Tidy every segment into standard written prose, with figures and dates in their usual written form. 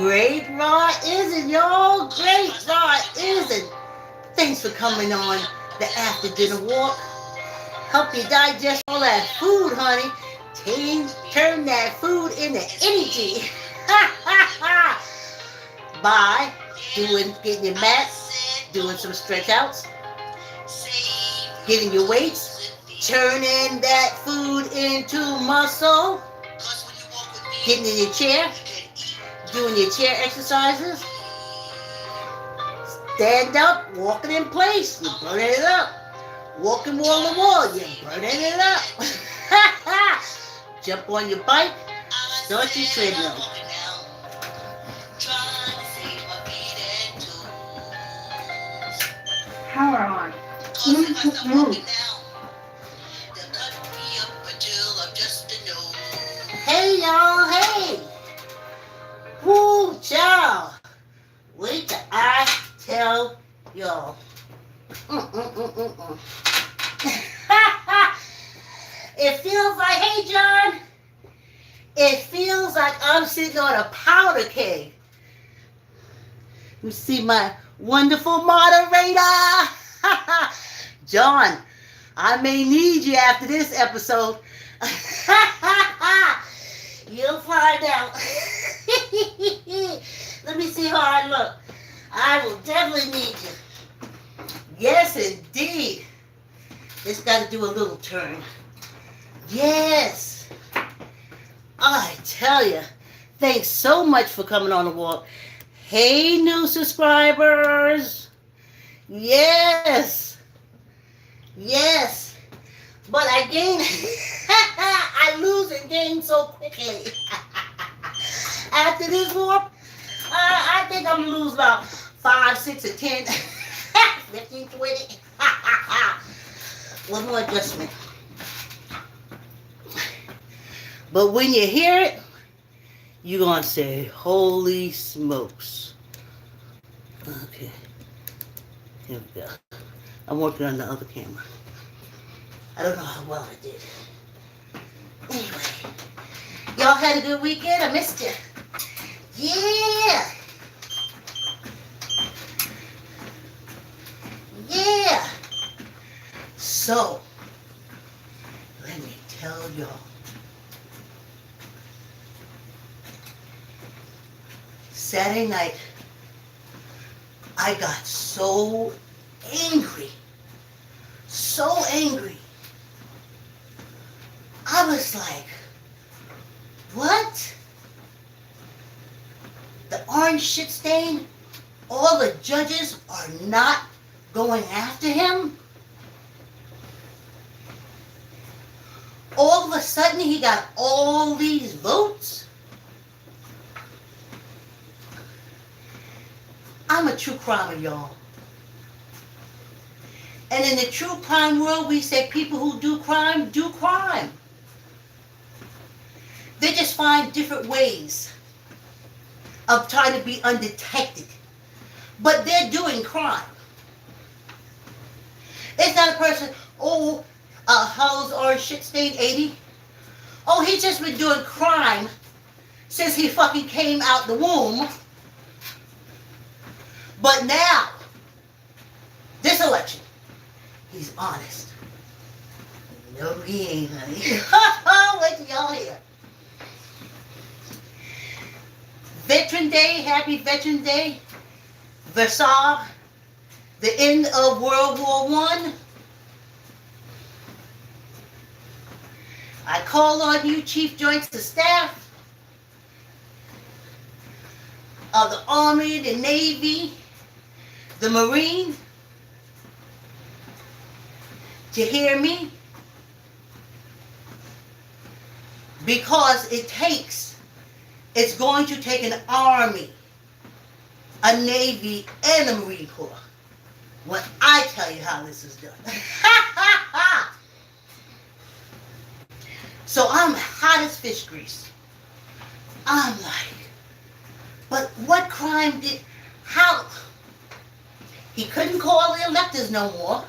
Great Raw isn't, y'all. Great Raw isn't. Thanks for coming on the After Dinner Walk. Help you digest all that food, honey. Turn that food into energy. By getting your mats, doing some stretch outs, getting your weights, turning that food into muscle, getting in your chair, doing your chair exercises. Stand up, walking in place, you're burning it up. Walking wall to wall, you're burning it up. Jump on your bike, start your treadmill. Power on. Move. Hey y'all, hey! Woo, child! Wait till I tell y'all. It feels like, hey John, it feels like I'm sitting on a powder keg. You see my wonderful moderator? John, I may need you after this episode. You'll find out. Let me see how I look. I will definitely need you. Yes, indeed. It's got to do a little turn. Yes. I tell you, thanks so much for coming on the walk. Hey, new subscribers. Yes. Yes. But I gain, I lose and gain so quickly. After this walk, I think I'm going to lose about 5, 6, or 10, 15, 20. One more adjustment. But when you hear it, you're going to say, holy smokes. Okay. Here we go. I'm working on the other camera. I don't know how well I did. Anyway. Y'all had a good weekend? I missed you. Yeah. Yeah. So, let me tell y'all. Saturday night, I got so angry. So angry. I was like, what? The orange shit stain? All the judges are not going after him? All of a sudden he got all these votes? I'm a true crimer, y'all. And in the true crime world, we say people who do crime do crime. They just find different ways of trying to be undetected. But they're doing crime. It's not a person, how's our shit stain 80? Oh, he's just been doing crime since he fucking came out the womb. But now, this election, he's honest. No, he ain't, honey. Wait till y'all hear. Veteran Day, happy Veteran Day. Versailles, the end of World War I. I call on you, Chief Joints of Staff of the Army, the Navy, the Marine, to hear me, because it's going to take an Army, a Navy, and a Marine Corps when I tell you how this is done. So I'm hot as fish grease. I'm like, but what crime how? He couldn't call the electors no more.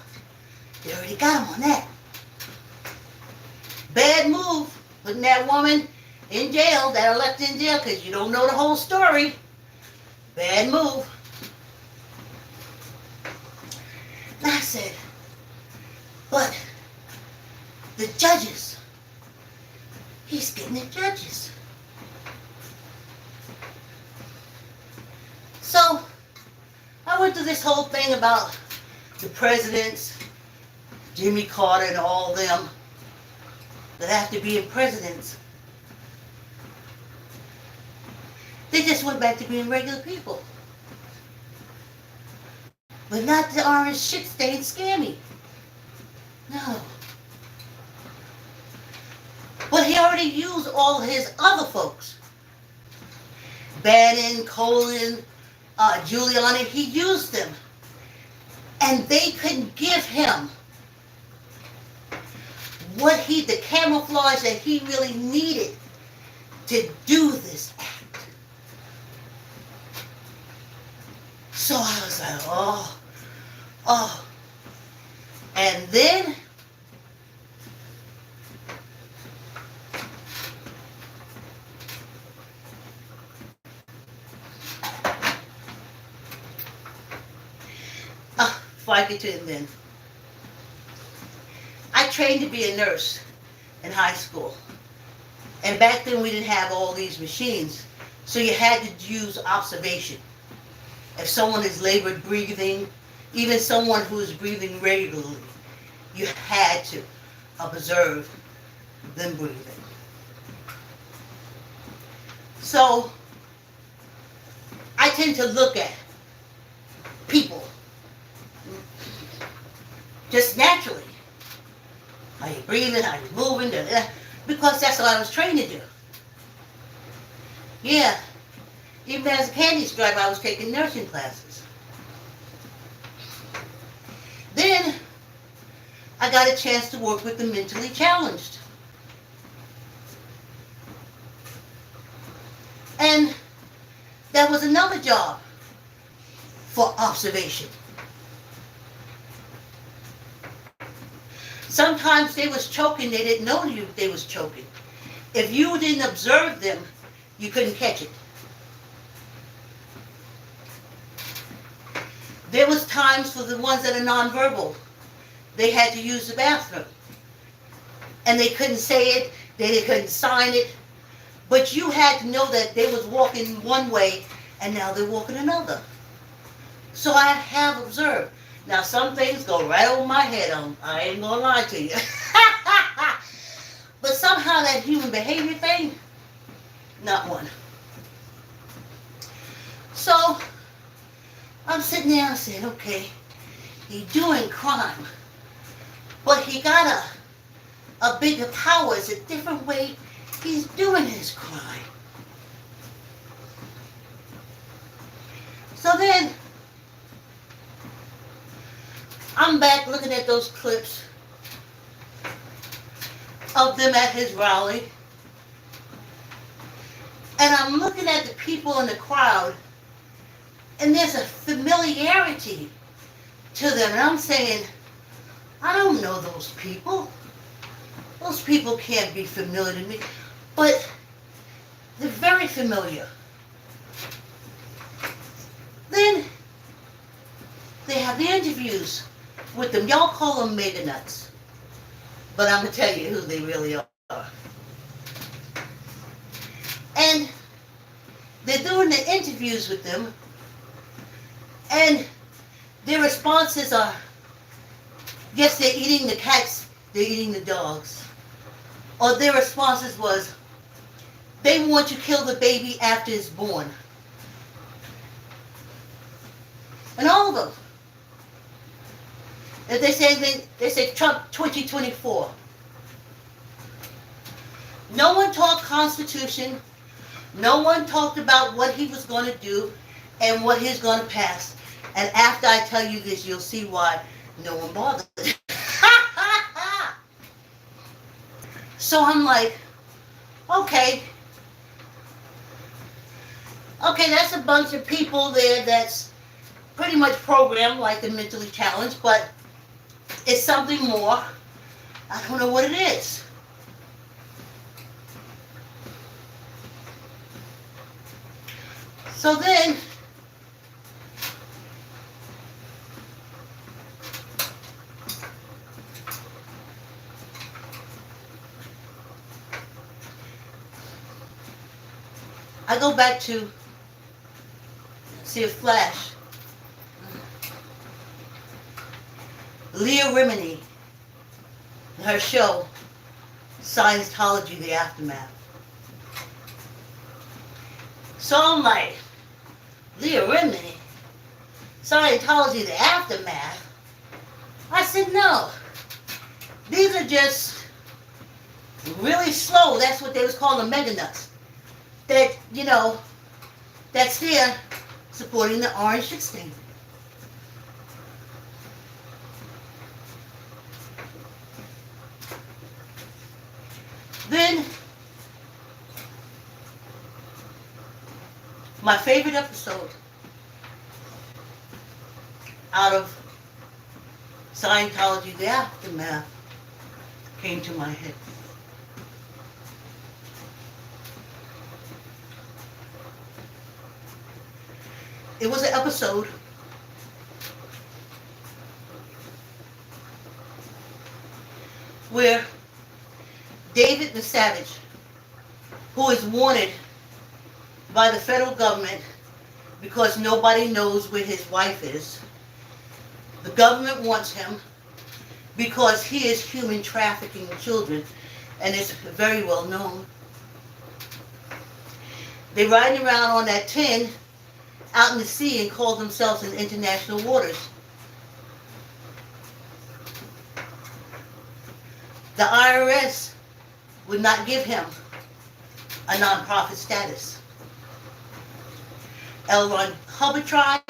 They already got him on that. Bad move, putting that woman in jail, that elected in jail, because you don't know the whole story. Bad move. And I said, but the judges, he's getting the judges. So I went through this whole thing about the presidents, Jimmy Carter and all them, that after being presidents, they just went back to being regular people. But not the orange shit-stained scammy. No. But he already used all his other folks. Bannon, Colin, Giuliani, he used them. And they couldn't give him the camouflage that he really needed to do this act. So I was like, oh. And then before I get to it then. I trained to be a nurse in high school. And back then we didn't have all these machines. So you had to use observation. If someone is labored breathing, even someone who is breathing regularly, you had to observe them breathing. So I tend to look at people just naturally. Are you breathing? Are you moving? Because that's what I was trained to do. Yeah. Even as a candy scribe, I was taking nursing classes. Then I got a chance to work with the mentally challenged. And that was another job for observation. Sometimes they was choking, they didn't know they was choking. If you didn't observe them, you couldn't catch it. There was times for the ones that are nonverbal, they had to use the bathroom. And they couldn't say it, they couldn't sign it, but you had to know that they was walking one way and now they're walking another. So I have observed. Now some things go right over my head, I ain't gonna lie to you. But somehow that human behavior thing, not one. So I'm sitting there and saying, okay, he's doing crime, but he got a bigger power. It's a different way he's doing his crime. So then I'm back looking at those clips of them at his rally. And I'm looking at the people in the crowd, and there's a familiarity to them. And I'm saying, I don't know those people. Those people can't be familiar to me. But they're very familiar. Then they have the interviews with them. Y'all call them mega nuts. But I'm going to tell you who they really are. And they're doing the interviews with them. And their responses are, yes, they're eating the cats, they're eating the dogs. Or their responses was, they want to kill the baby after it's born. And all of them. And they say Trump 2024. No one talked Constitution. No one talked about what he was going to do and what he's going to pass. And after I tell you this, you'll see why no one bothered. So I'm like, okay, that's a bunch of people there that's pretty much programmed like the mentally challenged, but it's something more. I don't know what it is. So then I go back to see a flash. Leah Remini, her show, Scientology, The Aftermath. So I'm like, Leah Remini, Scientology, The Aftermath? I said, no. These are just really slow. That's what they was calling the mega nuts. That, that's there supporting the orange 16. Then, my favorite episode out of Scientology, The Aftermath, came to my head. It was an episode where David Miscavige, who is wanted by the federal government because nobody knows where his wife is. The government wants him because he is human trafficking children, and it's very well known. They're riding around on that tin out in the sea and call themselves in international waters. The IRS would not give him a nonprofit status. L. Ron Hubbard tried,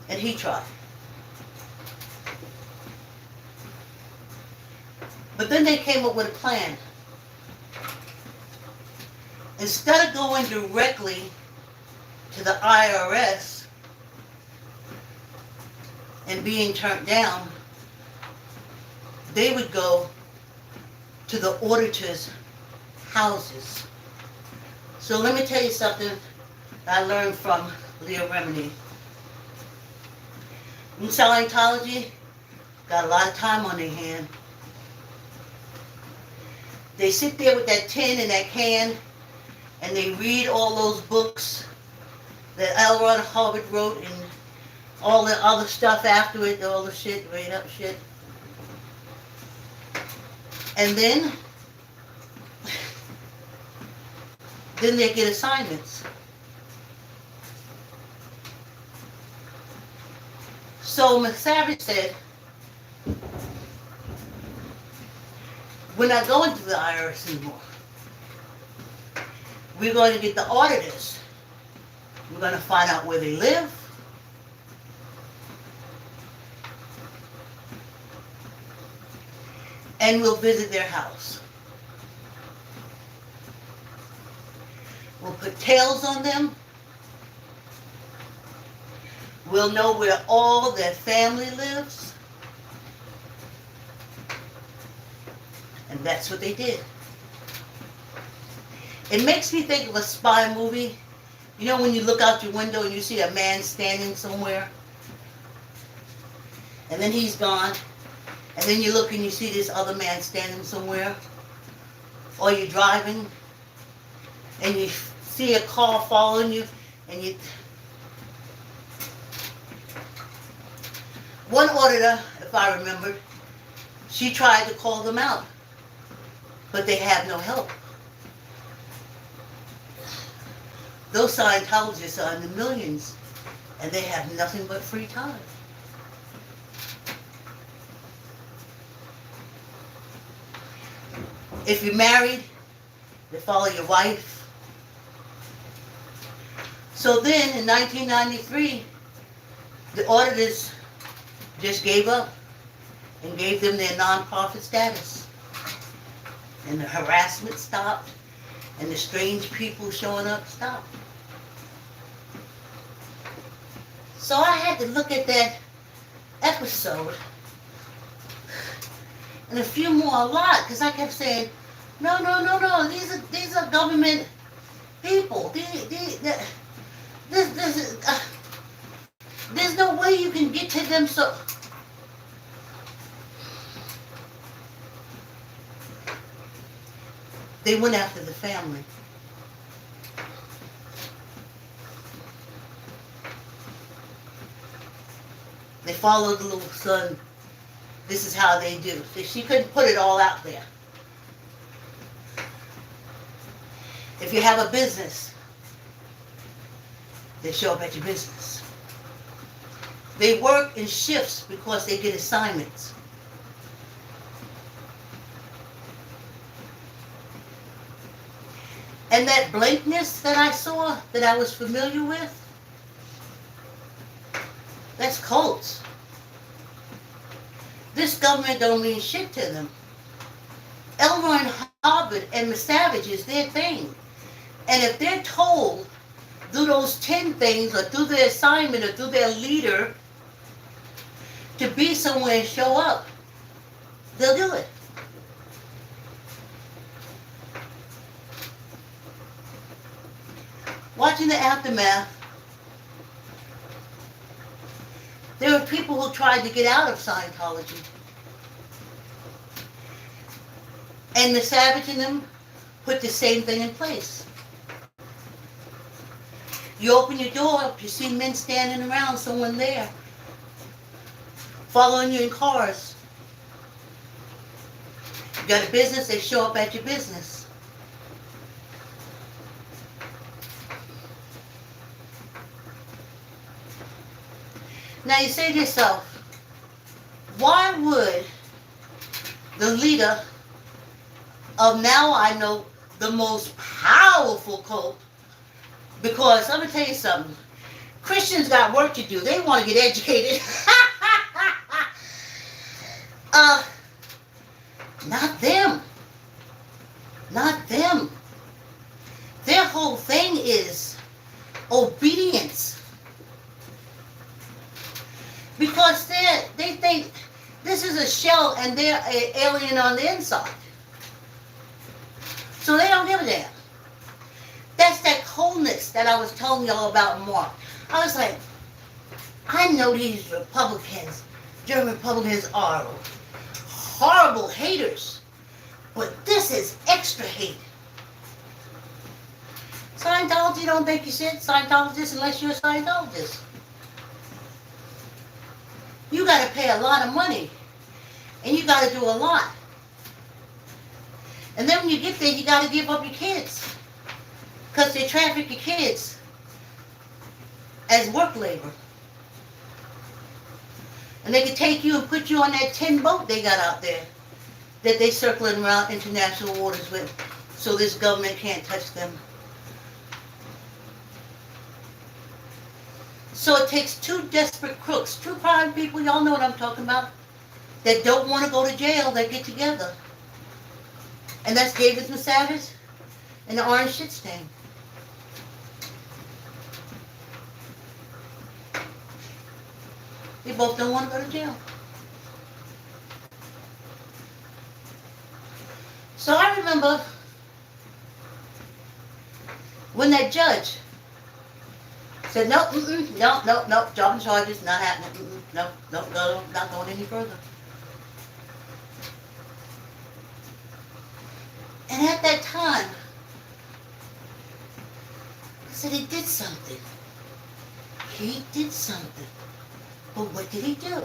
and he tried. But then they came up with a plan. Instead of going directly to the IRS and being turned down, they would go to the auditors' houses. So let me tell you something I learned from Leah Remini. In Scientology, got a lot of time on their hand. They sit there with that tin and that can, and they read all those books that L. Ron Hubbard wrote and all the other stuff after it, all the shit, made up shit. And then they get assignments. So Miscavige said, we're not going to the IRS anymore. We're going to get the auditors. We're going to find out where they live. And we'll visit their house. We'll put tails on them. We'll know where all their family lives. And that's what they did. It makes me think of a spy movie. You know when you look out your window and you see a man standing somewhere? And then he's gone. And then you look and you see this other man standing somewhere. Or you're driving and you see a car following you and you... One auditor, if I remember, she tried to call them out, but they have no help. Those Scientologists are in the millions, and they have nothing but free time. If you're married, they follow your wife. So then, in 1993, the auditors just gave up and gave them their nonprofit status. And the harassment stopped, and the strange people showing up stopped. So I had to look at that episode and a few more, a lot, because I kept saying, no, these are government people. There's no way you can get to them. So they went after the family. follow the little son. This is how they do. So she couldn't put it all out there. If you have a business, they show up at your business. They work in shifts because they get assignments. And that blankness that I saw, that I was familiar with, that's cults. This government don't mean shit to them. L. Ron Hubbard and the Savage is their thing. And if they're told, do those 10 things, or do their assignment, or do their leader, to be somewhere and show up, they'll do it. Watching the aftermath, there were people who tried to get out of Scientology. And the Savage in them put the same thing in place. You open your door up, you see men standing around, someone there, following you in cars. You got a business, they show up at your business. Now you say to yourself, why would the leader of, now I know, the most powerful cult, because let me tell you something, Christians got work to do. They want to get educated. Not them. Not them. Their whole thing is obedience. Because they think this is a shell and they're an alien on the inside. So they don't give a damn. That's that coldness that I was telling y'all about in Mark. I was like, I know these Republicans, German Republicans, are horrible haters, but this is extra hate. Scientology don't think you shit, Scientologist, unless you're a Scientologist. You got to pay a lot of money, and you got to do a lot. And then when you get there, you got to give up your kids, because they traffic your kids as work labor. And they can take you and put you on that tin boat they got out there that they circling around international waters with, so this government can't touch them. So it takes two desperate crooks, two prime people, y'all know what I'm talking about, that don't want to go to jail, that get together. And that's David Miscavige and the Orange Shit Stain. They both don't want to go to jail. So I remember when that judge said, no, no, job and charges, not happening, no, not going any further. And at that time, I said, he did something. He did something. But what did he do?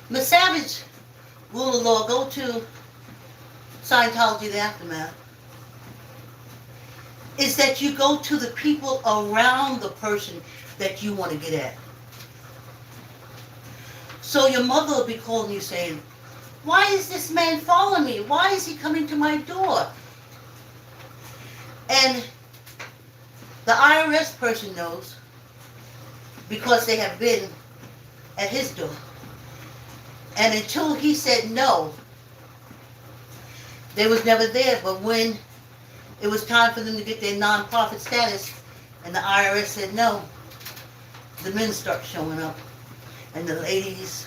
Miscavige rule of law, go to Scientology, the aftermath, is that you go to the people around the person that you want to get at. So your mother will be calling you saying, why is this man following me? Why is he coming to my door? And the IRS person knows, because they have been at his door. And until he said no, they was never there. But when it was time for them to get their non-profit status, and the IRS said no, the men start showing up. And the ladies,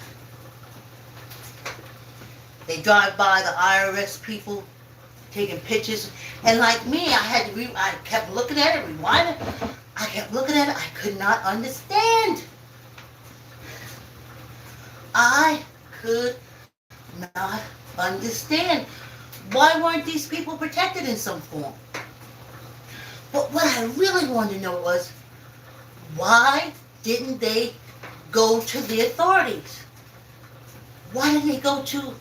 they drive by the IRS people, taking pictures. And like me, I kept looking at it, rewinding. I kept looking at it. I could not understand. I could not understand. Why weren't these people protected in some form? But what I really wanted to know was, Why didn't they go to the authorities? Why didn't they go to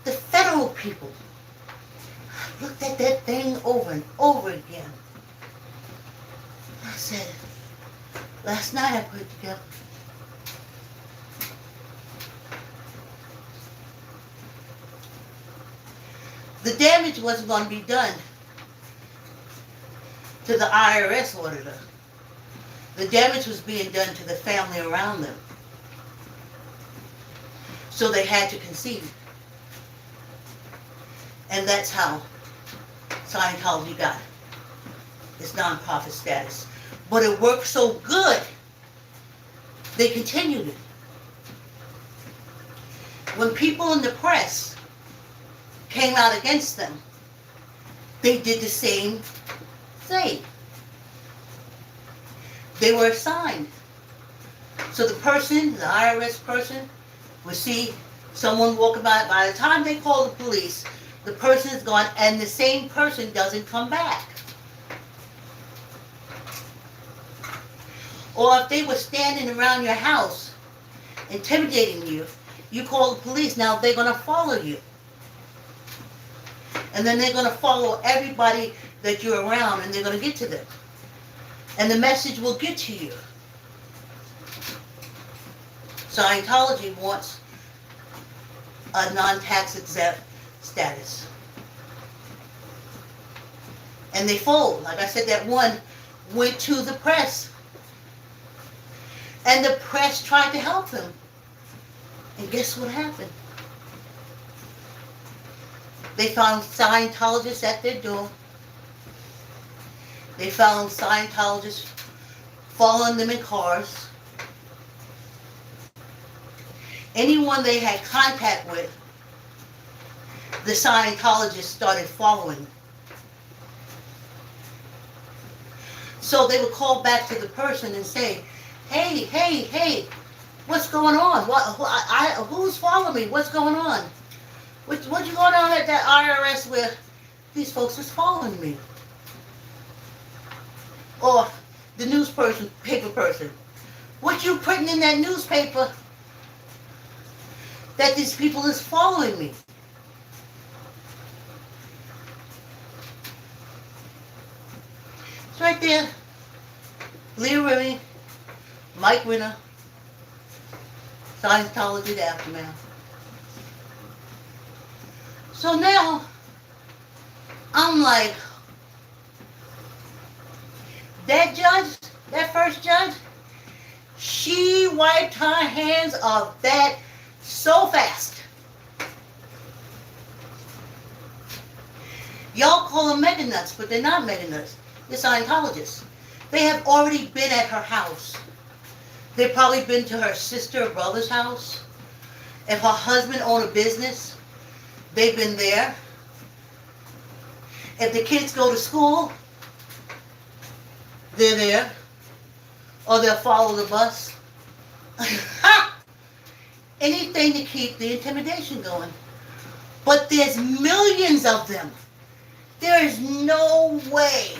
the federal people? I looked at that thing over and over again. I said, last night I put it together. The damage wasn't going to be done to the IRS auditor. The damage was being done to the family around them. So they had to concede. And that's how Scientology got its nonprofit status. But it worked so good, they continued it. When people in the press came out against them, they did the same thing. They were assigned. So the person, the IRS person, would see someone walking by the time they call the police, the person is gone and the same person doesn't come back. Or if they were standing around your house, intimidating you, you call the police, now they're going to follow you. And then they're going to follow everybody that you're around and they're going to get to them. And the message will get to you. Scientology wants a non-tax exempt status. And they fold. Like I said, that one went to the press. And the press tried to help them. And guess what happened? They found Scientologists at their door. They found Scientologists following them in cars. Anyone they had contact with, the Scientologists started following. So they would call back to the person and say, hey, what's going on? Who's following me? What's going on? What you going on at that IRS where these folks is following me? Or the paper person. What you putting in that newspaper that these people is following me? It's right there. Leah Remini, Mike Winner, Scientology, the aftermath. So now, I'm like, that judge, that first judge, she wiped her hands of that so fast. Y'all call them mega nuts, but they're not mega nuts. They're Scientologists. They have already been at her house. They've probably been to her sister or brother's house. If her husband owned a business, they've been there. If the kids go to school, they're there. Or they'll follow the bus. Anything to keep the intimidation going. But there's millions of them. There is no way,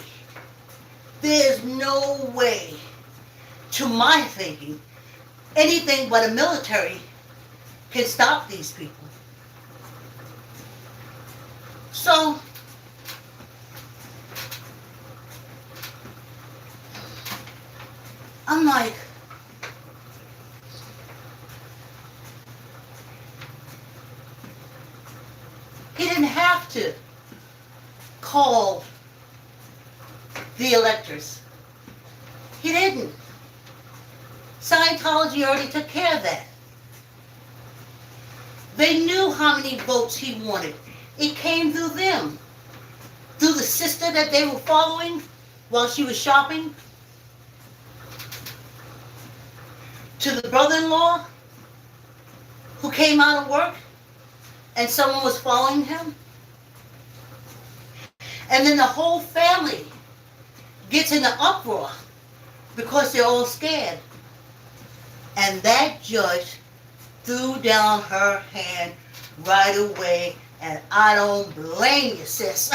to my thinking, anything but a military can stop these people. So, I'm like, he didn't have to call the electors. He didn't. Scientology already took care of that. They knew how many votes he wanted. It came through them. Through the sister that they were following while she was shopping. To the brother-in-law who came out of work and someone was following him. And then the whole family gets in an uproar because they're all scared. And that judge threw down her hand right away, and I don't blame you, sis.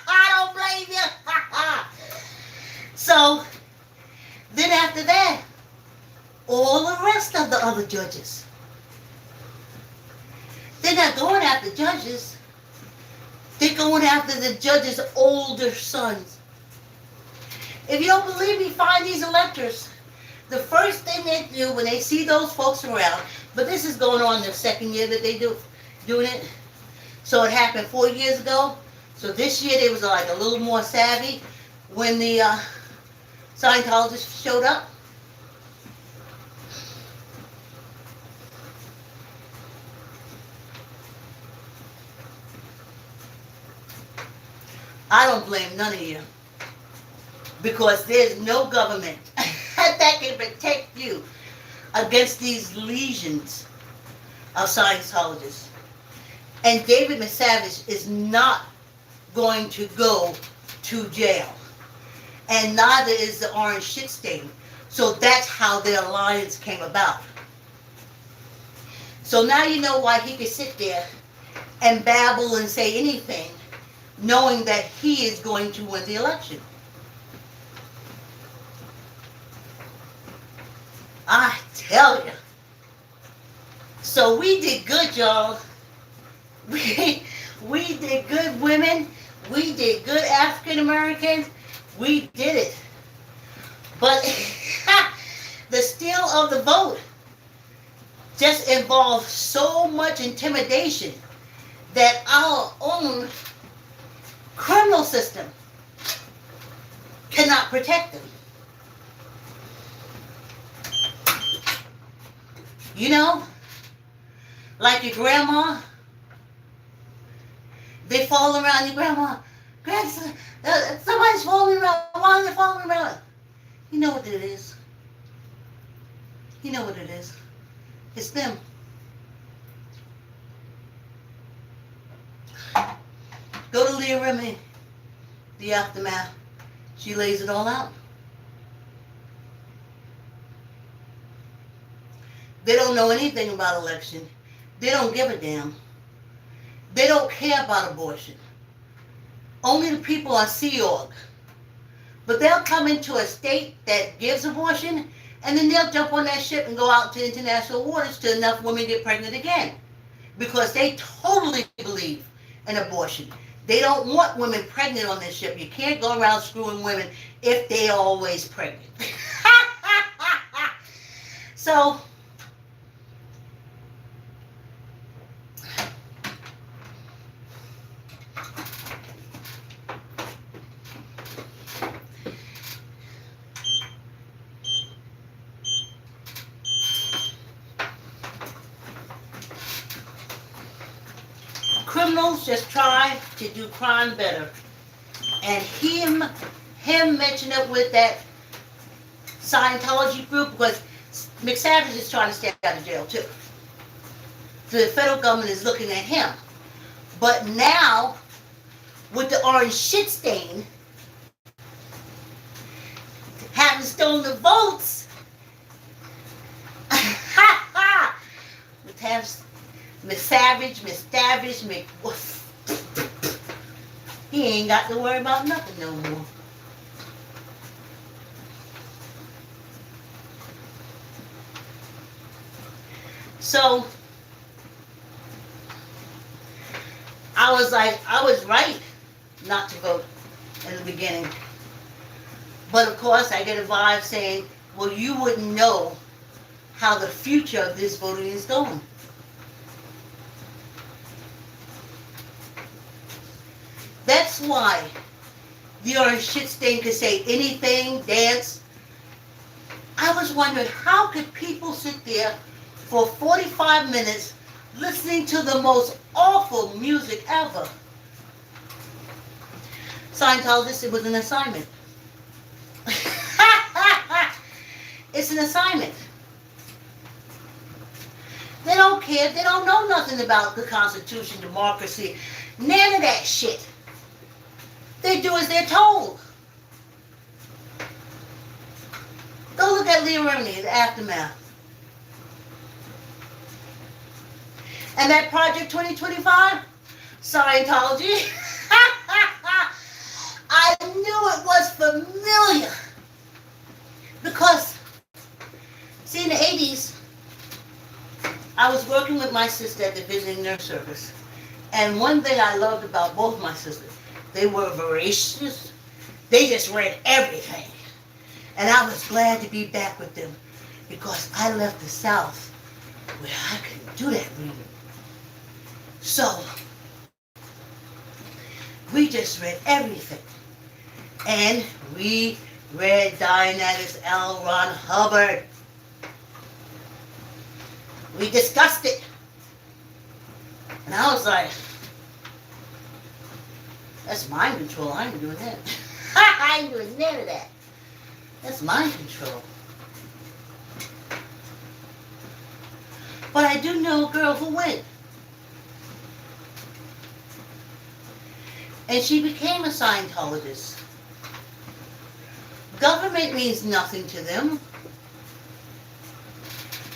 I don't blame you. So Then after that, all the rest of the other judges. They're not going after judges. They're going after the judges' older sons. If you don't believe me, find these electors. The first thing they do when they see those folks around, but this is going on the second year that they doing it. So it happened 4 years ago. So this year they was like a little more savvy when the Scientologists showed up. I don't blame none of you because there's no government that can protect you against these legions of Scientologists. And David Miscavige is not going to go to jail. And neither is the Orange Shit Stain. So that's how the alliance came about. So now you know why he could sit there and babble and say anything, knowing that he is going to win the election. I tell you. So we did good, y'all. We did good, women. We did good, African Americans. We did it. But the steal of the vote just involved so much intimidation that our own criminal system cannot protect them. You know, like your grandma, they fall around your grandma. Grandson, somebody's falling around. Why are they falling around? You know what it is. You know what it is. It's them. Go to Leah Remini, The Aftermath. She lays it all out. They don't know anything about election. They don't give a damn. They don't care about abortion. Only the people on Sea Org. But they'll come into a state that gives abortion, and then they'll jump on that ship and go out to international waters till enough women get pregnant again. Because they totally believe in abortion. They don't want women pregnant on this ship. You can't go around screwing women if they're always pregnant. So, criminals just try to do crime better. And him mention it with that Scientology group because McSavage is trying to stay out of jail too. So the federal government is looking at him. But now, with the Orange Shit Stain having stolen the votes, with McSavage, he ain't got to worry about nothing no more. So, I was right not to vote in the beginning. But of course, I get a vibe saying, well, you wouldn't know how the future of this voting is going. That's why the Orange Shit Stain could say anything, dance. I was wondering, how could people sit there for 45 minutes listening to the most awful music ever? Scientologists, it was an assignment. It's an assignment. They don't care. They don't know nothing about the Constitution, democracy, none of that shit. They do as they're told. Go look at Leah Remini, The Aftermath. And that Project 2025, Scientology, I knew it was familiar. Because, see, in the 80s, I was working with my sister at the visiting nurse service. And one thing I loved about both my sisters, they were voracious. They just read everything. And I was glad to be back with them because I left the South where I couldn't do that reading. So, we just read everything. And we read Dionysius L. Ron Hubbard. We discussed it. And I was like, that's mind control. I ain't doing that. I ain't doing none of that. That's mind control. But I do know a girl who went. And she became a Scientologist. Government means nothing to them.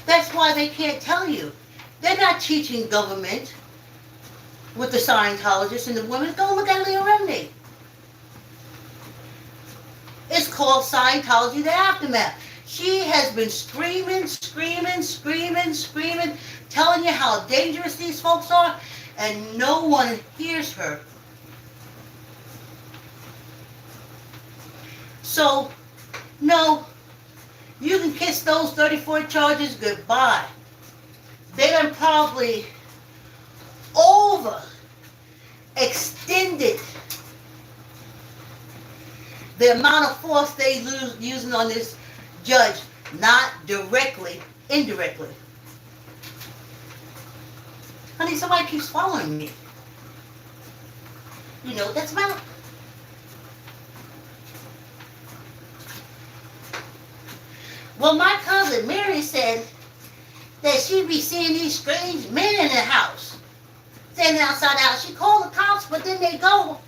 That's why they can't tell you. They're not teaching government with the Scientologists and the women. Go look at Leah Remini. It's called Scientology, the Aftermath. She has been screaming, telling you how dangerous these folks are, and no one hears her. So, no, you can kiss those 34 charges goodbye. They done probably extended the amount of force they using on this judge, not directly, indirectly. Honey, somebody keeps following me. You know what that's about? Well, my cousin Mary said that she'd be seeing these strange men in the house, standing outside the house. She called the cops, but then they go,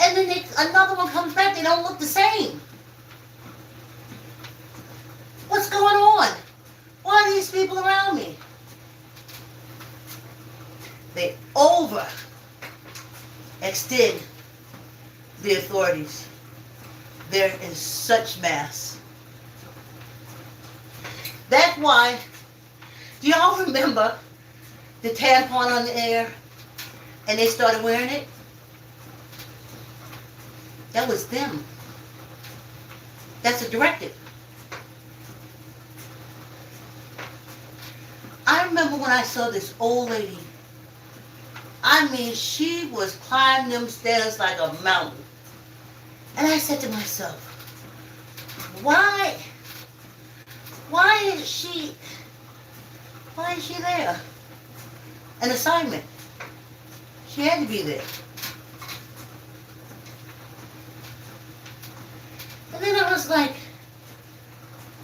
and then another one comes back. They don't look the same. What's going on? Why are these people around me? They extend the authorities. They're in such mass. That's why, do y'all remember the tampon on the air and they started wearing it? That was them. That's a directive. I remember when I saw this old lady. I mean, she was climbing them stairs like a mountain. And I said to myself, why is she there? An assignment. She had to be there. And then I was like,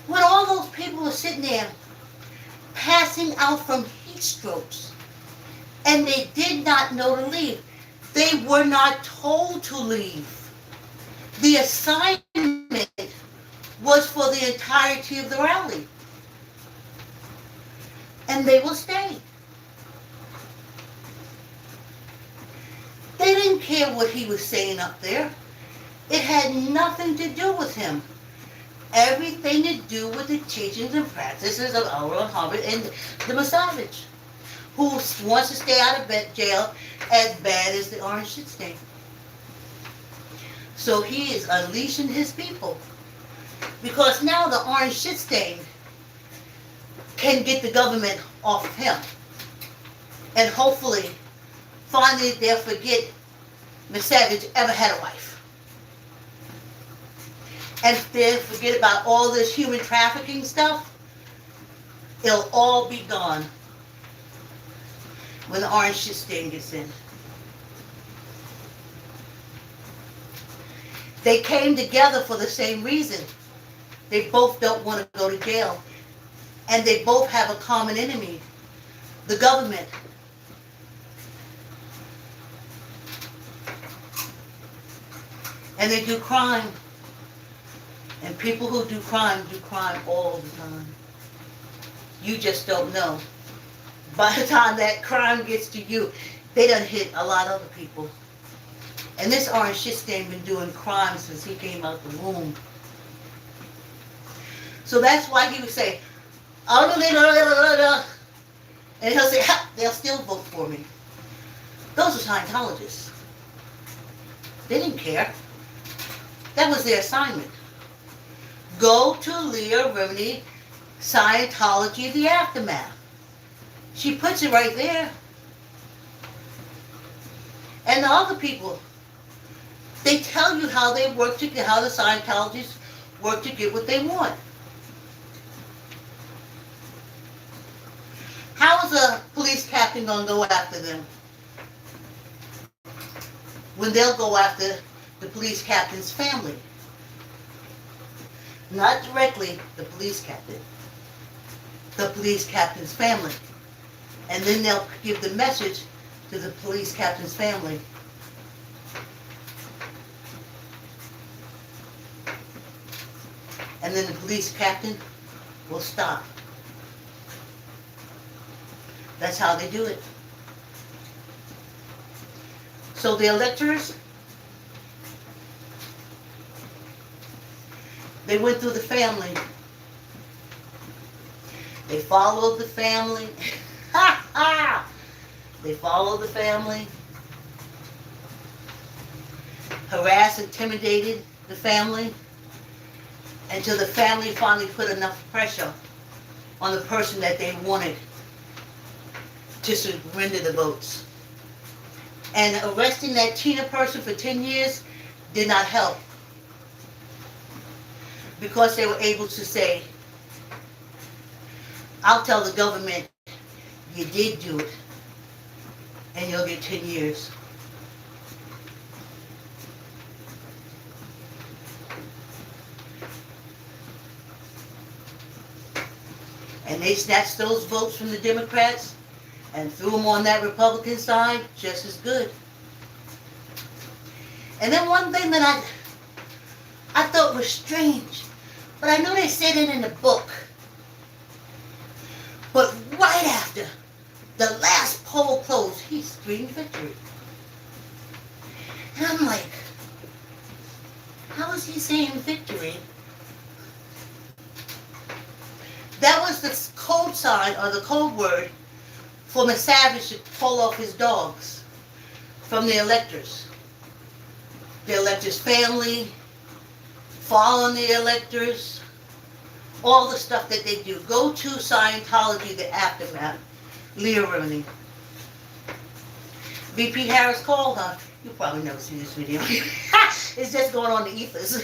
when all those people were sitting there passing out from heat strokes, and they did not know to leave. They were not told to leave. The assignment was for the entirety of the rally. And they will stay. They didn't care what he was saying up there. It had nothing to do with him. Everything to do with the teachings and practices of L. Ron Hubbard and the Miscavige, who wants to stay out of jail as bad as the orange shit stain. So he is unleashing his people. Because now the orange shit stain can get the government off of him. And hopefully, finally they'll forget Miscavige ever had a wife. And if they forget about all this human trafficking stuff, it'll all be gone when the orange shit stain gets in. They came together for the same reason. They both don't want to go to jail. And they both have a common enemy, the government. And they do crime. And people who do crime all the time. You just don't know. By the time that crime gets to you, they done hit a lot of other people. And this orange shit stain been doing crime since he came out the womb. So that's why he would say, oh, and he'll say, ha, they'll still vote for me. Those are Scientologists. They didn't care. That was their assignment. Go to Leah Remini, Scientology, The Aftermath. She puts it right there. And the other people, they tell you how they work to get, how the Scientologists work to get what they want. How is a police captain going to go after them when they'll go after the police captain's family? Not directly the police captain, the police captain's family. And then they'll give the message to the police captain's family. And then the police captain will stop. That's how they do it. So the electors, they went through the family. They followed the family. Ha ha! They followed the family. Harassed, intimidated the family. Until the family finally put enough pressure on the person that they wanted to surrender the votes. And arresting that Tina person for 10 years did not help. Because they were able to say, I'll tell the government you did do it, and you'll get 10 years. And they snatched those votes from the Democrats and threw them on that Republican side just as good. And then one thing that I thought was strange, but I know they said it in the book. But right after the last poll closed, he screamed victory. And I'm like, how is he saying victory? That was the code sign or the code word for McSavage to pull off his dogs from the electors. The electors' family, following the electors, all the stuff that they do. Go to Scientology, The Aftermath, Leah Remini. VP Harris called her. You'll probably never see this video. It's just going on the ethers.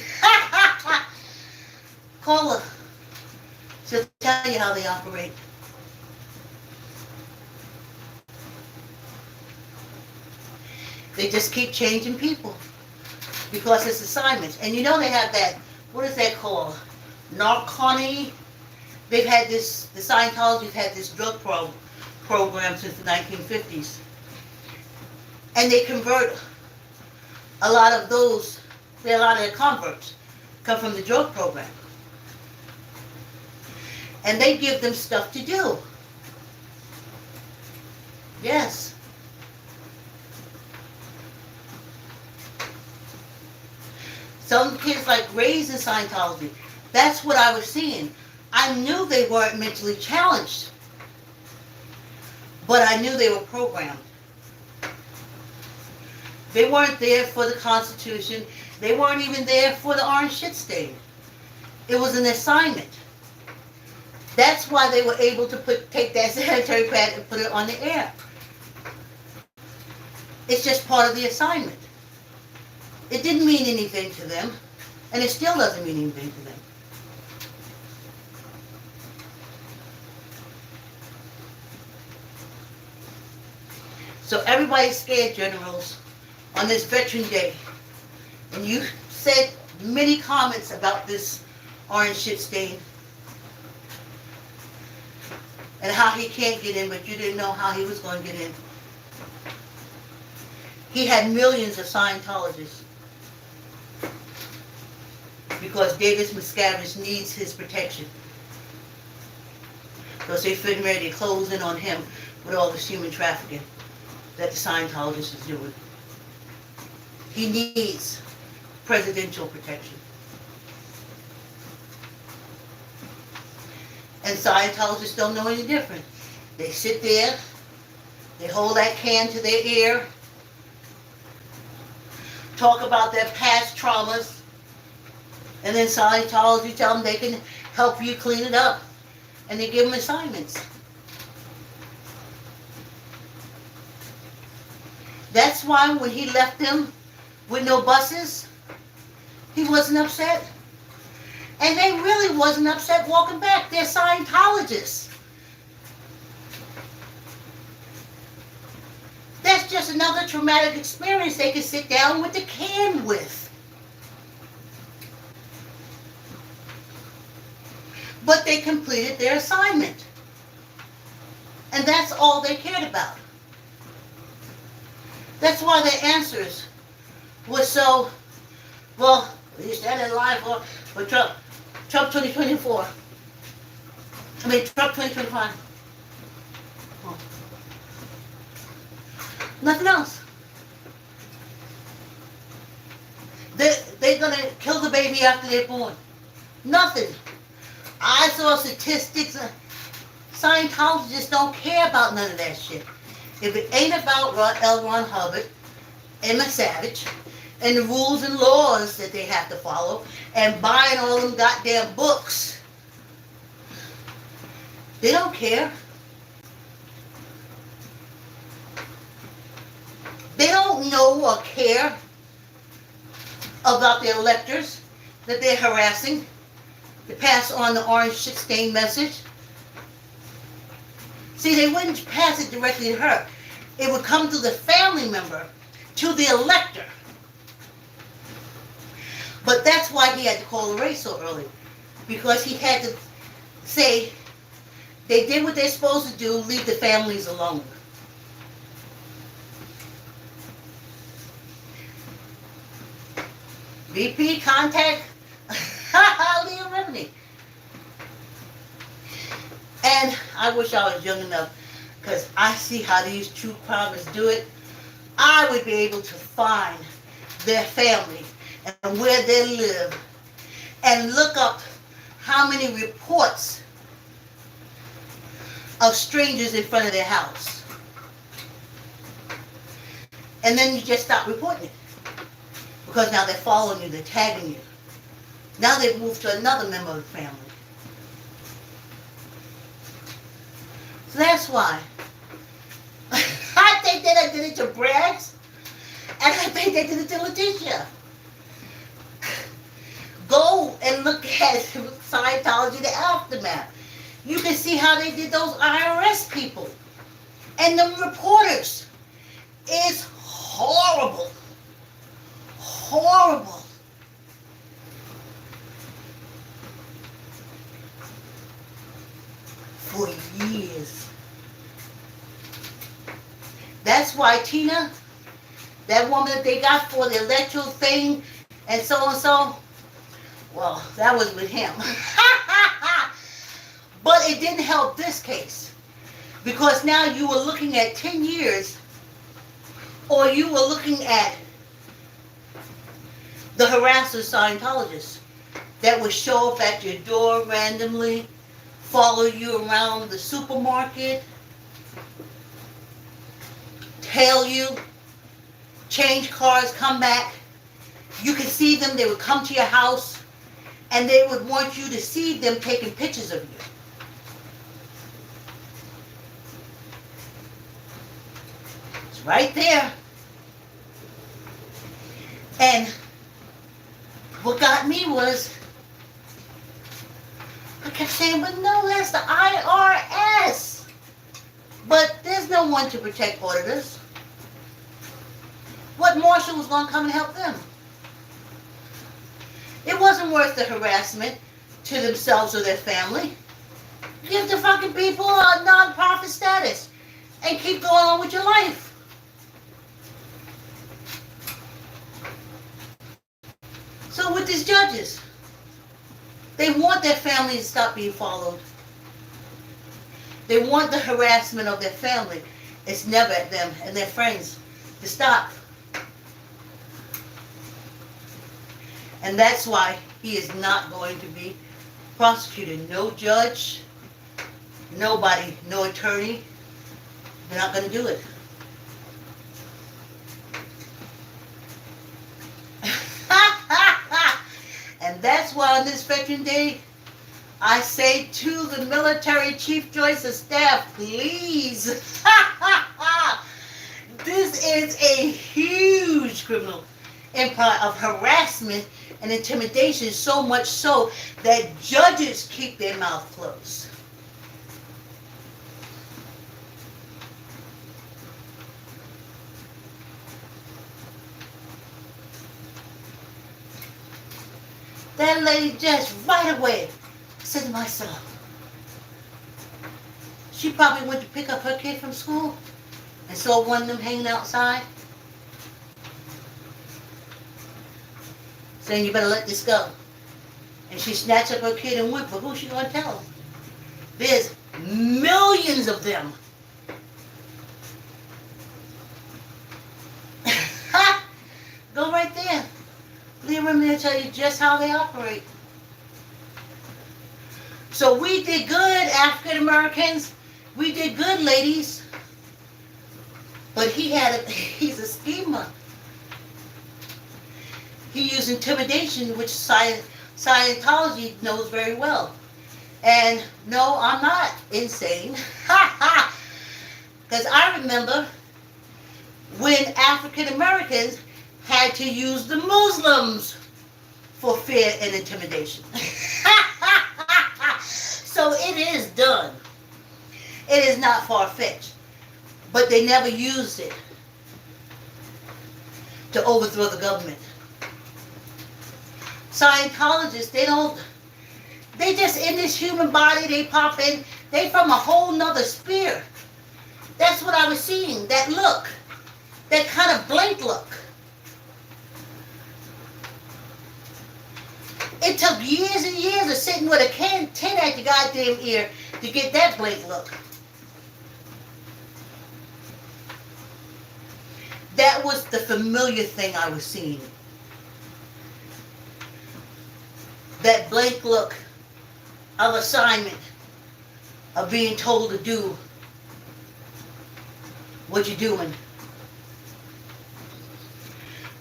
Call her. She'll tell you how they operate. They just keep changing people because it's assignments. And you know they have that, what is that called? Narconi. They've had this, the Scientology's had this drug program since the 1950s. And they convert a lot of those, a lot of their converts come from the drug program. And they give them stuff to do. Yes. Some kids like raised in Scientology. That's what I was seeing. I knew they weren't mentally challenged. But I knew they were programmed. They weren't there for the Constitution. They weren't even there for the orange shit stain. It was an assignment. That's why they were able to take that sanitary pad and put it on the air. It's just part of the assignment. It didn't mean anything to them, and it still doesn't mean anything to them. So everybody's scared, generals, on this Veteran Day. And you said many comments about this orange shit stain. And how he can't get in, but you didn't know how he was going to get in. He had millions of Scientologists. Because Davis Miscavige needs his protection. Because they're getting ready to close in on him with all this human trafficking that the Scientologist is doing. He needs presidential protection. And Scientologists don't know any different. They sit there, they hold that can to their ear, talk about their past traumas, and then Scientology tell them they can help you clean it up. And they give them assignments. That's why when he left them with no buses, he wasn't upset. And they really wasn't upset walking back. They're Scientologists. That's just another traumatic experience they can sit down with the can with. But they completed their assignment. And that's all they cared about. That's why their answers were so, well, you stand in line for Trump 2024. I mean, Trump 2025. Oh. Nothing else. They're going to kill the baby after they're born. Nothing. I saw statistics. Scientologists don't care about none of that shit. If it ain't about L. Ron Hubbard, Emma Savage, and the rules and laws that they have to follow, and buying all them goddamn books, they don't care. They don't know or care about their electors that they're harassing to pass on the orange shit stain message. See, they wouldn't pass it directly to her. It would come to the family member, to the elector. But that's why he had to call the race so early. Because he had to say, they did what they're supposed to do, leave the families alone. VP, contact Leah Remini. And I wish I was young enough, because I see how these true crimers do it. I would be able to find their family and where they live and look up how many reports of strangers in front of their house. And then you just stop reporting it. Because now they're following you, they're tagging you. Now they've moved to another member of the family. So that's why. I think that I did it to Braggs, and I think they did it to Letitia. Go and look at Scientology, the aftermath. You can see how they did those IRS people. And the reporters. It's horrible. Horrible. For years. That's why Tina, that woman that they got for the electoral thing and so, well, that was with him. But it didn't help this case. Because now you were looking at 10 years, or you were looking at the harasser Scientologists that would show up at your door randomly, follow you around the supermarket, tail you, change cars, come back. You could see them, they would come to your house, and they would want you to see them taking pictures of you. It's right there. And what got me was, I kept saying, but no, that's the IRS. But there's no one to protect auditors. What marshal was going to come and help them? It wasn't worth the harassment to themselves or their family. Give the fucking people a non-profit status and keep going on with your life. So with these judges, they want their family to stop being followed. They want the harassment of their family. It's never at them and their friends to stop. And that's why he is not going to be prosecuted. No judge Nobody, no attorney, they're not going to do it. And that's why on this Veteran Day, I say to the military chief joints of staff, please. This is a huge criminal empire of harassment and intimidation, so much so that judges keep their mouth closed. That lady just right away said to myself, she probably went to pick up her kid from school and saw one of them hanging outside, saying, you better let this go. And she snatched up her kid and went, but who's she going to tell? There's millions of them. Go right there. Leave them there to tell you just how they operate. So we did good, African Americans. We did good, ladies. But he's a schemer. He used intimidation, which Scientology knows very well. And no, I'm not insane. Because I remember when African Americans had to use the Muslims for fear and intimidation. So it is done. It is not far-fetched. But they never used it to overthrow the government. Scientologists, they just in this human body, they pop in, they from a whole nother sphere. That's what I was seeing, that look, that kind of blank look. It took years and years of sitting with a tin at your goddamn ear to get that blank look. That was the familiar thing I was seeing. That blank look of assignment, of being told to do what you're doing.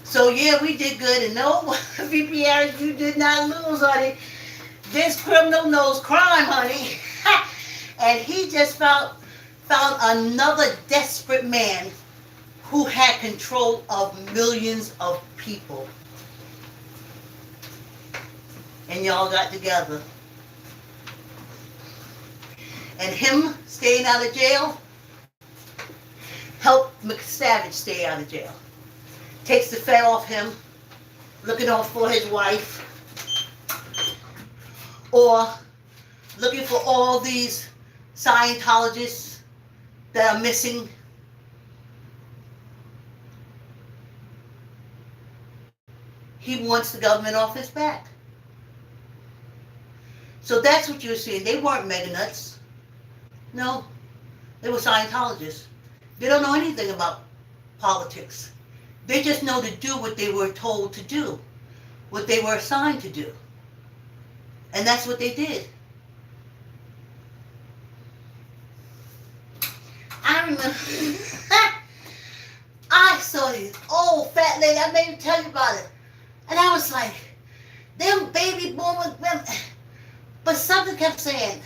So yeah, we did good, and no, VP Harris, you did not lose, honey. This criminal knows crime, honey. And he just found another desperate man who had control of millions of people. And y'all got together. And him staying out of jail helped McSavage stay out of jail. Takes the fed off him, looking out for his wife, or looking for all these Scientologists that are missing. He wants the government off his back. So that's what you're seeing. They weren't mega nuts. No, they were Scientologists. They don't know anything about politics. They just know to do what they were told to do, what they were assigned to do. And that's what they did. I remember, I saw this old fat lady, I made her tell you about it. And I was like, them baby boomers, but something kept saying,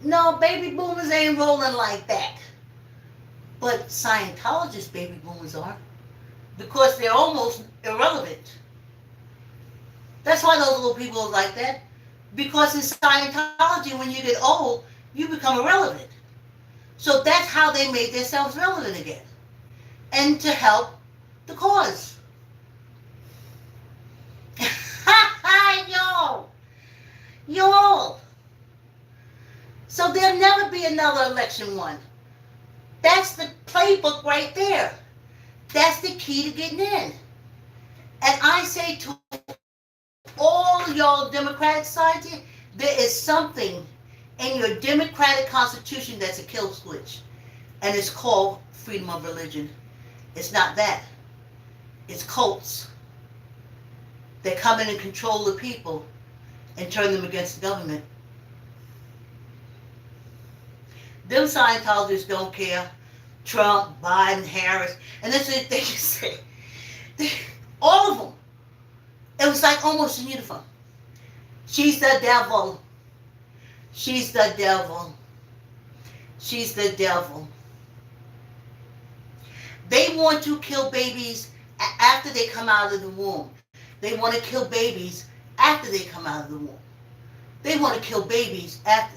no, baby boomers ain't rolling like that. But Scientologist baby boomers are, because they're almost irrelevant. That's why those little people are like that. Because in Scientology, when you get old, you become irrelevant. So that's how they made themselves relevant again. And to help the cause. Y'all. So there'll never be another election won. That's the playbook right there. That's the key to getting in. And I say to all y'all Democratic society, there is something in your Democratic Constitution that's a kill switch. And it's called freedom of religion. It's not that. It's cults. They come in and control the people and turn them against the government. Them Scientologists don't care. Trump, Biden, Harris, and that's what they just say. All of them. It was like almost in uniform. She's the devil. She's the devil. She's the devil. They want to kill babies after they come out of the womb. They want to kill babies after they come out of the womb. They want to kill babies after.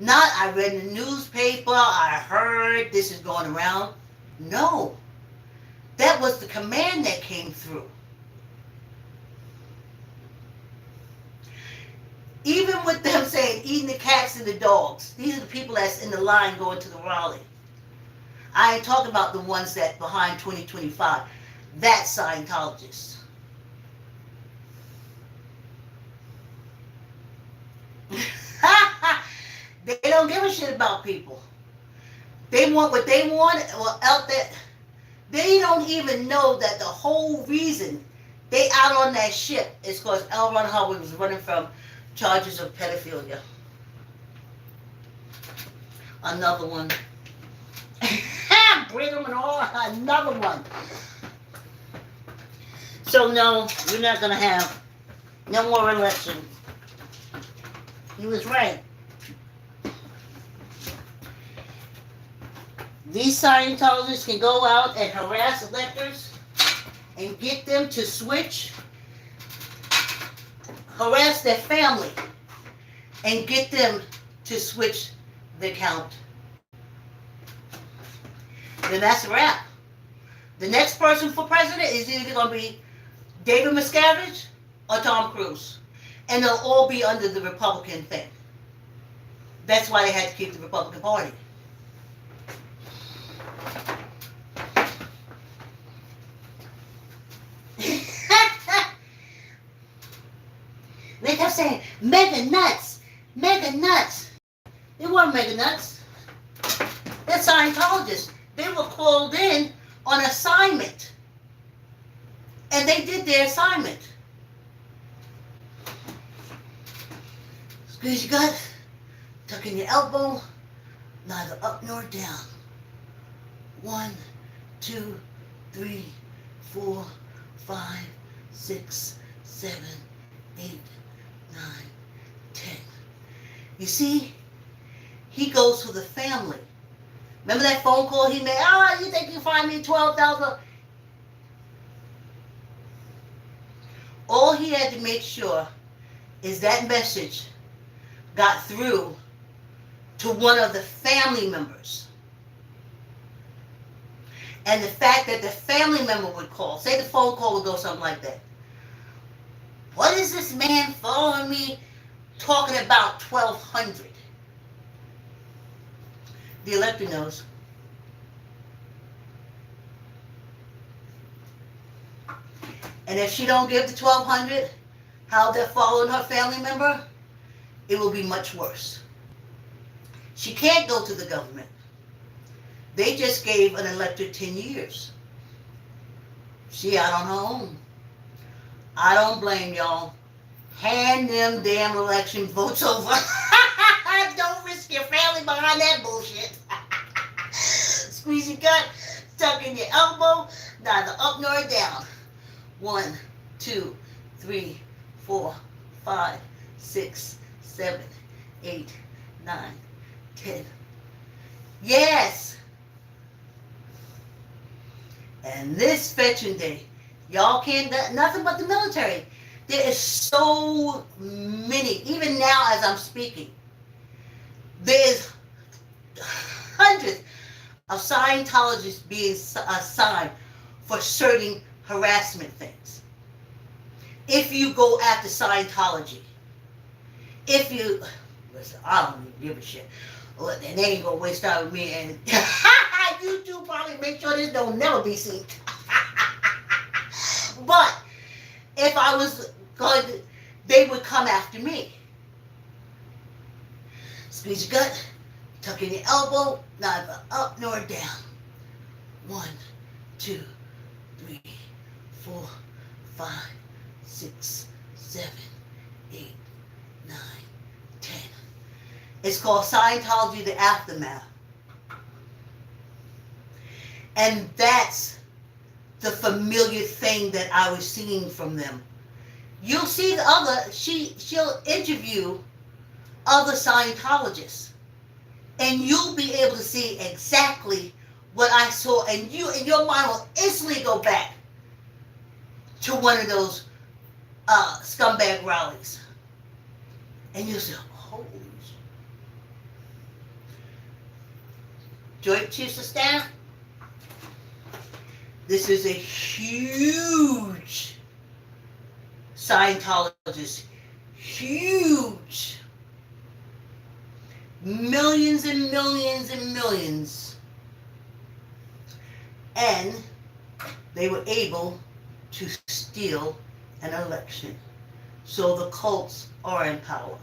Not, I read in the newspaper, I heard this is going around. No. That was the command that came through. Even with them saying eating the cats and the dogs, these are the people that's in the line going to the rally. I ain't talking about the ones that behind 2025. That's Scientologists. They don't give a shit about people. They want what they want, or out there. They don't even know that the whole reason they out on that ship is because L. Ron Hubbard was running from charges of pedophilia. Another one. Brigham and all, another one. So no, you're not going to have no more election. He was right. These Scientologists can go out and harass electors and get them to switch, harass their family, and get them to switch the count. Then that's a wrap. The next person for president is either going to be David Miscavige or Tom Cruise. And they'll all be under the Republican thing. That's why they had to keep the Republican Party. They kept saying, mega nuts, mega nuts. They weren't mega nuts. They're Scientologists. They were called in on assignment. And they did their assignment. Squeeze your gut, tuck in your elbow, neither up nor down. 1, 2, 3, 4, 5, 6, 7, 8, 9, 10. You see, he goes for the family. Remember that phone call he made? Oh, you think you find me $12,000? All he had to make sure is that message got through to one of the family members. And the fact that the family member would call, say the phone call would go something like that. What is this man following me talking about 1,200? The elector knows. And if she don't give the 1,200, how they're following her family member, it will be much worse. She can't go to the government. They just gave an elector 10 years. She out on her own. I don't blame y'all. Hand them damn election votes over. Don't risk your family behind that bullshit. Squeeze your gut, tuck in your elbow, neither up nor down. 1, 2, 3, 4, 5, 6, 7, 8, 9, 10. Yes. And this Veteran Day, y'all can't do nothing but the military. There is so many, even now as I'm speaking, there's hundreds of Scientologists being assigned for certain harassment things. If you go after Scientology, if you, listen, I don't even give a shit. And they ain't gonna waste time with me, and YouTube probably make sure this don't never be seen. But if I was going to, they would come after me. Squeeze your gut, tuck in your elbow, neither up nor down. 1, 2, 3, 4, 5, 6, 7, 8, 9, 10. It's called Scientology: The Aftermath. And that's the familiar thing that I was seeing from them. You'll see the other, she'll interview other Scientologists. And you'll be able to see exactly what I saw, and your mind will instantly go back to one of those scumbag rallies. And you'll say, holy shit. Joint Chiefs of Staff, this is a huge Scientologist. Huge. Millions and millions and millions. And they were able to steal an election. So the cults are in power.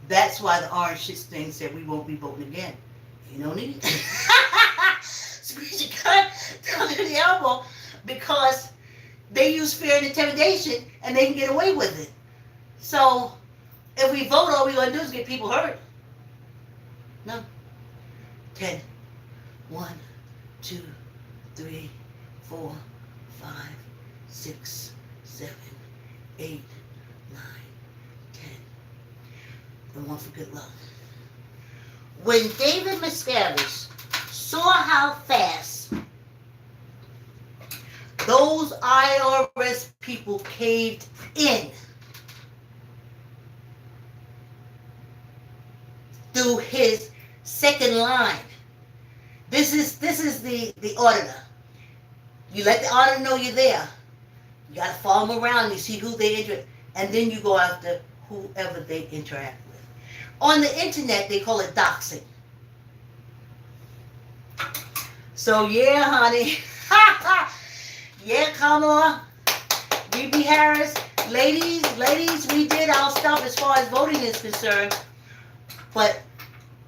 That's why the orange shit thing said we won't be voting again. You don't need it. Squeeze your gun down to the elbow because they use fear and intimidation and they can get away with it. So if we vote, all we're going to do is get people hurt. No. 10. 1, 2, 3, 4, 5, 6, 7, 8, 9, 10. And one for good luck. When David Miscavige saw how fast those IRS people caved in through his second line. This is the auditor. You let the auditor know you're there. You got to follow them around. You see who they interact, and then you go after whoever they interact with. On the internet, they call it doxing. So yeah, honey. Yeah, Kamala, B.B. Harris, ladies, we did our stuff as far as voting is concerned. But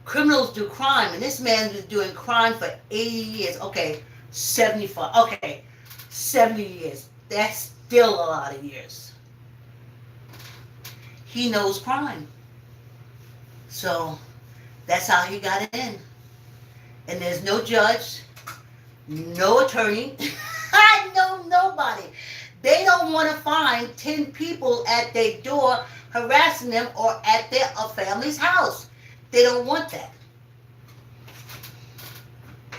criminals do crime, and this man was doing crime for 80 years. Okay, 75. Okay, 70 years. That's still a lot of years. He knows crime. So that's how he got in. And there's no judge, no attorney, no nobody. They don't want to find 10 people at their door harassing them or at their family's house. They don't want that.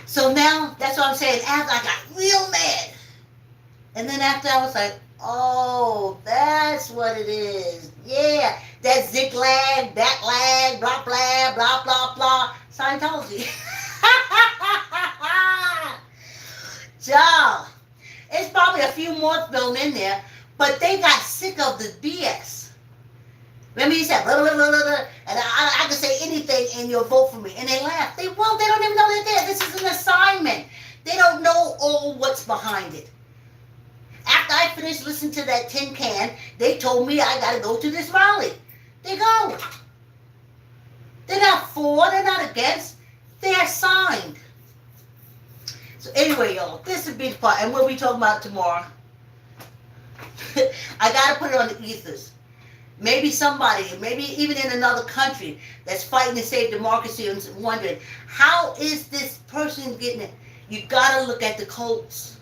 So now, that's what I'm saying. After I got real mad. And then after I was like, oh, that's what it is. Yeah, that ziglag, that lag, blah, blah, blah, blah, blah. Scientology. Y'all, it's probably a few more thrown in there, but they got sick of the BS. Remember he said, blah, blah, blah, blah, blah, and I can say anything and you'll vote for me. And they laugh. They won't. They don't even know they're there. This is an assignment. They don't know all what's behind it. After I finished listening to that tin can, they told me I got to go to this rally. They go. They're not for, they're not against. They're assigned. So anyway, y'all, this is a big part. And what we talking about tomorrow? I got to put it on the ethers. Maybe somebody, maybe even in another country that's fighting to save democracy and wondering, how is this person getting it? You got to look at the cults.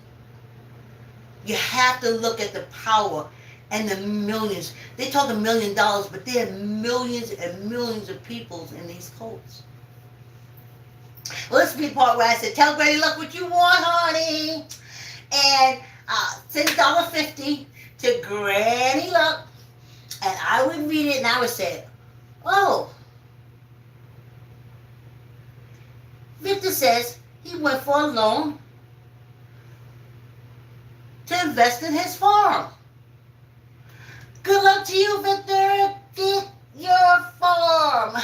You have to look at the power and the millions. They talk $1 million, but there are millions and millions of people in these cults. Well, this is the part where I said, tell Granny Luck what you want, honey. And send $1.50 to Granny Luck. And I would read it and I would say, oh, Victor says he went for a loan to invest in his farm. Good luck to you, Victor. Get your farm.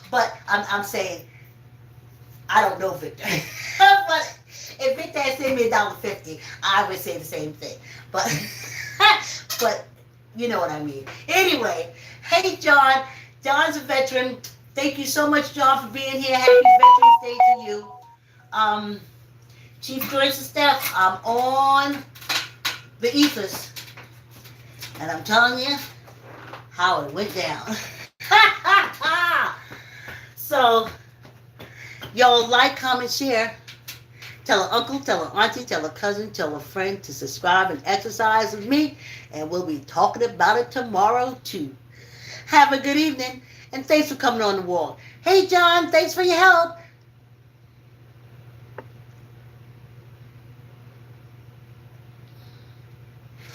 But I'm saying, I don't know Victor. But if Victor had sent me $1.50, I would say the same thing. But, but you know what I mean. Anyway, hey, John. John's a veteran. Thank you so much, John, for being here. Happy Veterans Day to you. Chief Joyce and Steph, I'm on the ethers. And I'm telling you how it went down. So, y'all like, comment, share. Tell an uncle, tell an auntie, tell a cousin, tell a friend to subscribe and exercise with me. And we'll be talking about it tomorrow, too. Have a good evening. And thanks for coming on the wall. Hey, John, thanks for your help.